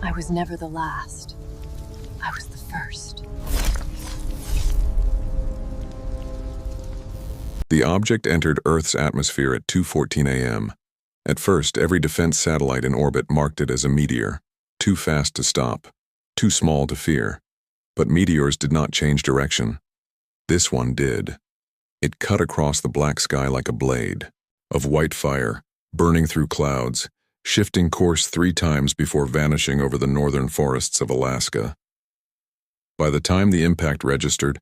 I was never the last. I was the first. The object entered Earth's atmosphere at 2:14 a.m. At first, every defense satellite in orbit marked it as a meteor, too fast to stop, too small to fear. But meteors did not change direction. This one did. It cut across the black sky like a blade of white fire, burning through clouds, shifting course 3 times before vanishing over the northern forests of Alaska. By the time the impact registered,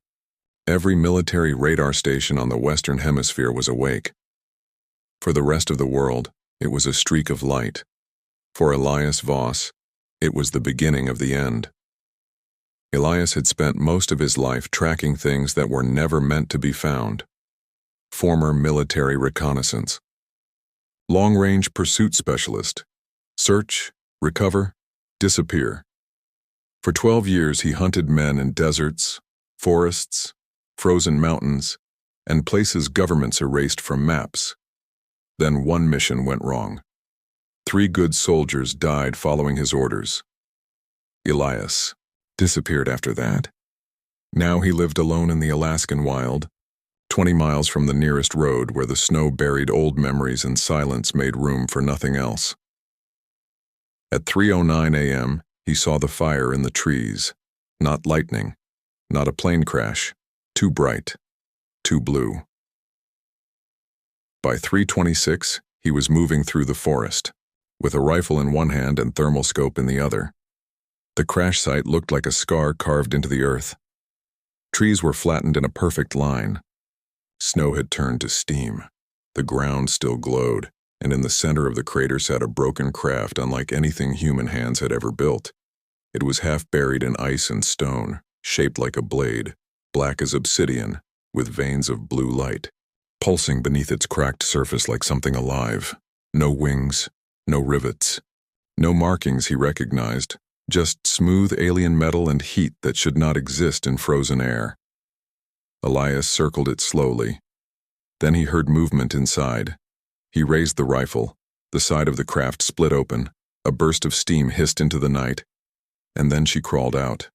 every military radar station on the Western Hemisphere was awake. For the rest of the world, it was a streak of light. For Elias Voss, it was the beginning of the end. Elias had spent most of his life tracking things that were never meant to be found. Former military reconnaissance. Long-range pursuit specialist. Search, recover, disappear. For 12 years he hunted men in deserts, forests, frozen mountains, and places governments erased from maps. Then one mission went wrong. 3 good soldiers died following his orders. Elias disappeared after that. Now he lived alone in the Alaskan wild, 20 miles from the nearest road where the snow buried old memories and silence made room for nothing else. At 3:09 a.m., he saw the fire in the trees. Not lightning, not a plane crash, too bright, too blue. By 3:26, he was moving through the forest, with a rifle in one hand and thermal scope in the other. The crash site looked like a scar carved into the earth. Trees were flattened in a perfect line. Snow had turned to steam. The ground still glowed, and in the center of the crater sat a broken craft unlike anything human hands had ever built. It was half buried in ice and stone, shaped like a blade, black as obsidian, with veins of blue light, pulsing beneath its cracked surface like something alive. No wings, no rivets, no markings he recognized, just smooth alien metal and heat that should not exist in frozen air. Elias circled it slowly. Then he heard movement inside. He raised the rifle. The side of the craft split open. A burst of steam hissed into the night. And then she crawled out.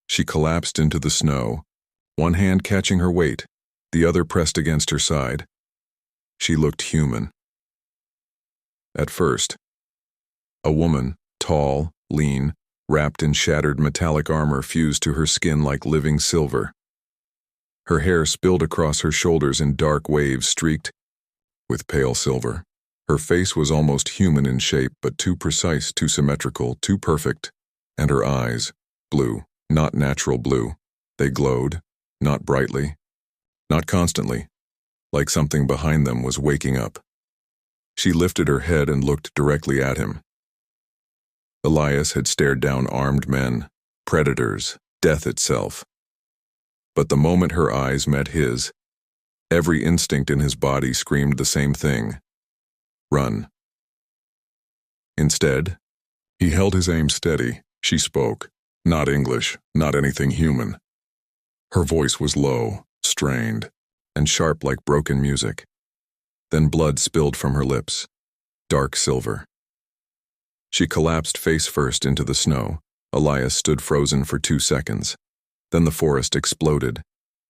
She collapsed into the snow, one hand catching her weight, the other pressed against her side. She looked human. At first, a woman, tall, lean, wrapped in shattered metallic armor fused to her skin like living silver. Her hair spilled across her shoulders in dark waves streaked with pale silver. Her face was almost human in shape, but too precise, too symmetrical, too perfect. And her eyes, blue, not natural blue. They glowed, not brightly, not constantly, like something behind them was waking up. She lifted her head and looked directly at him. Elias had stared down armed men, predators, death itself. But the moment her eyes met his, every instinct in his body screamed the same thing: run. Instead, he held his aim steady. She spoke, not English, not anything human. Her voice was low, strained, and sharp like broken music. Then blood spilled from her lips, dark silver. She collapsed face first into the snow. Elias stood frozen for 2 seconds. Then the forest exploded.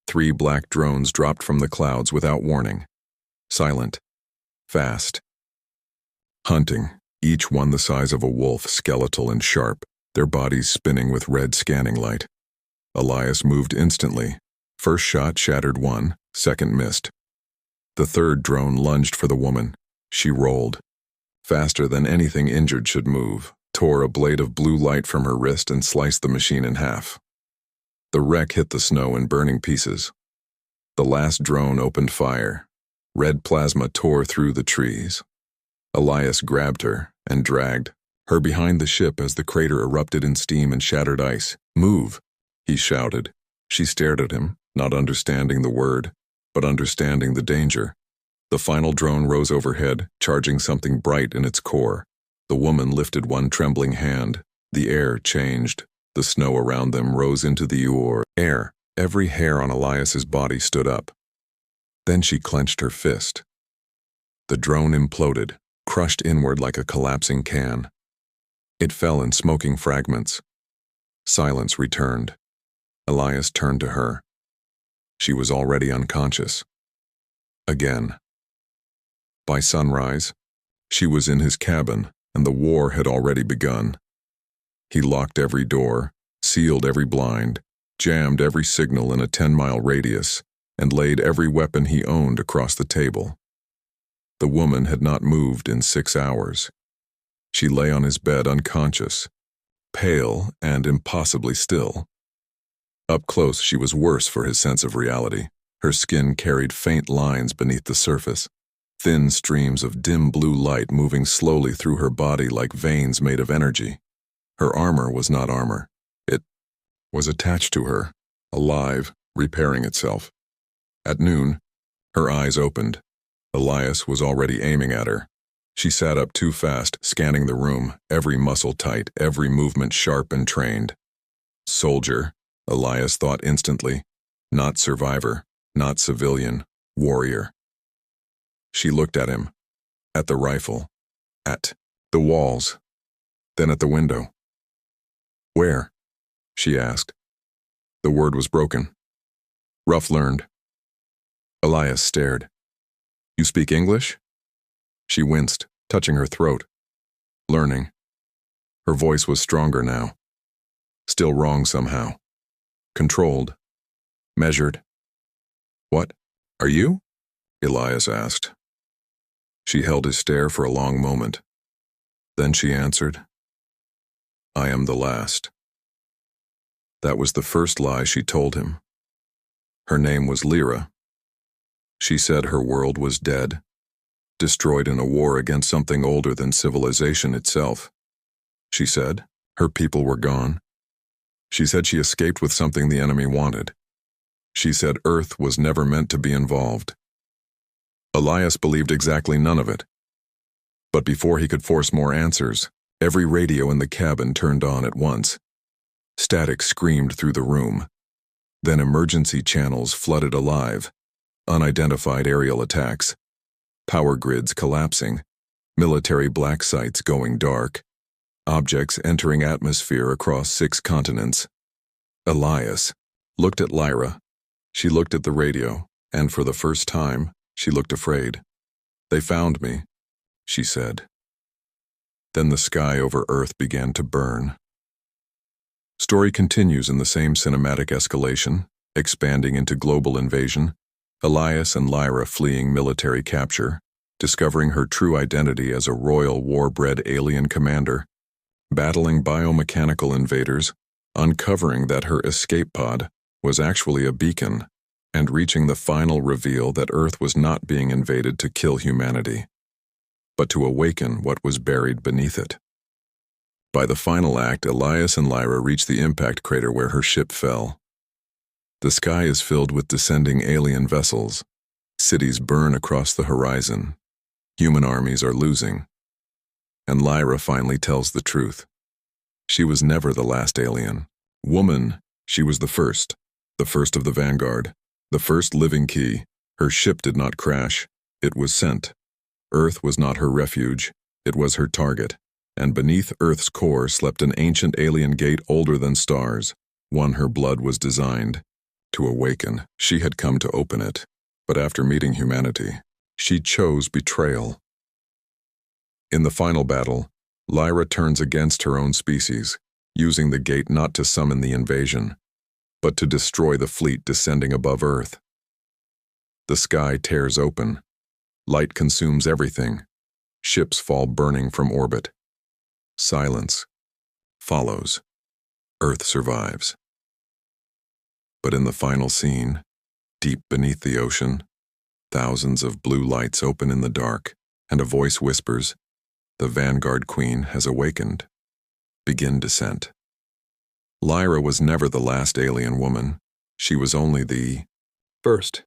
3 black drones dropped from the clouds without warning. Silent. Fast. Hunting, each one the size of a wolf, skeletal and sharp, their bodies spinning with red scanning light. Elias moved instantly. First shot shattered one, second missed. The third drone lunged for the woman. She rolled. Faster than anything injured should move, tore a blade of blue light from her wrist and sliced the machine in half. The wreck hit the snow in burning pieces. The last drone opened fire. Red plasma tore through the trees. Elias grabbed her and dragged her behind the ship as the crater erupted in steam and shattered ice. "Move," he shouted. She stared at him, not understanding the word, but understanding the danger. The final drone rose overhead, charging something bright in its core. The woman lifted one trembling hand. The air changed. The snow around them rose into the air. Every hair on Elias's body stood up. Then she clenched her fist. The drone imploded, crushed inward like a collapsing can. It fell in smoking fragments. Silence returned. Elias turned to her. She was already unconscious. Again. By sunrise, she was in his cabin, and the war had already begun. He locked every door, sealed every blind, jammed every signal in a 10-mile radius, and laid every weapon he owned across the table. The woman had not moved in 6 hours. She lay on his bed unconscious, pale and impossibly still. Up close, she was worse for his sense of reality. Her skin carried faint lines beneath the surface, thin streams of dim blue light moving slowly through her body like veins made of energy. Her armor was not armor. It was attached to her, alive, repairing itself. At noon, her eyes opened. Elias was already aiming at her. She sat up too fast, scanning the room, every muscle tight, every movement sharp and trained. Soldier, Elias thought instantly. Not survivor, not civilian, warrior. She looked at him, at the rifle, at the walls, then at the window. Where? She asked. The word was broken. Rough learned. Elias stared. You speak English? She winced, touching her throat. Learning. Her voice was stronger now. Still wrong somehow. Controlled. Measured. What? Are you? Elias asked. She held his stare for a long moment. Then she answered, I am the last. That was the first lie she told him. Her name was Lyra. She said her world was dead, destroyed in a war against something older than civilization itself. She said her people were gone. She said she escaped with something the enemy wanted. She said Earth was never meant to be involved. Elias believed exactly none of it. But before he could force more answers, every radio in the cabin turned on at once. Static screamed through the room. Then emergency channels flooded alive. Unidentified aerial attacks. Power grids collapsing. Military black sites going dark. Objects entering atmosphere across 6 continents. Elias looked at Lyra. She looked at the radio, and for the first time, she looked afraid. They found me, she said. Then the sky over Earth began to burn. Story continues in the same cinematic escalation, expanding into global invasion. Elias and Lyra fleeing military capture, discovering her true identity as a royal war-bred alien commander, battling biomechanical invaders, uncovering that her escape pod was actually a beacon, and reaching the final reveal that Earth was not being invaded to kill humanity, but to awaken what was buried beneath it. By the final act, Elias and Lyra reach the impact crater where her ship fell. The sky is filled with descending alien vessels. Cities burn across the horizon. Human armies are losing. And Lyra finally tells the truth. She was never the last alien. Woman, she was the first of the vanguard, the first living key. Her ship did not crash, it was sent. Earth was not her refuge, it was her target. And beneath Earth's core slept an ancient alien gate older than stars, one her blood was designed to awaken. She had come to open it, but after meeting humanity, she chose betrayal. In the final battle, Lyra turns against her own species, using the gate not to summon the invasion, but to destroy the fleet descending above Earth. The sky tears open. Light consumes everything. Ships fall burning from orbit. Silence follows. Earth survives. But in the final scene, deep beneath the ocean, thousands of blue lights open in the dark, and a voice whispers, "The Vanguard Queen has awakened. Begin descent." Lyra was never the last alien woman. She was only the first.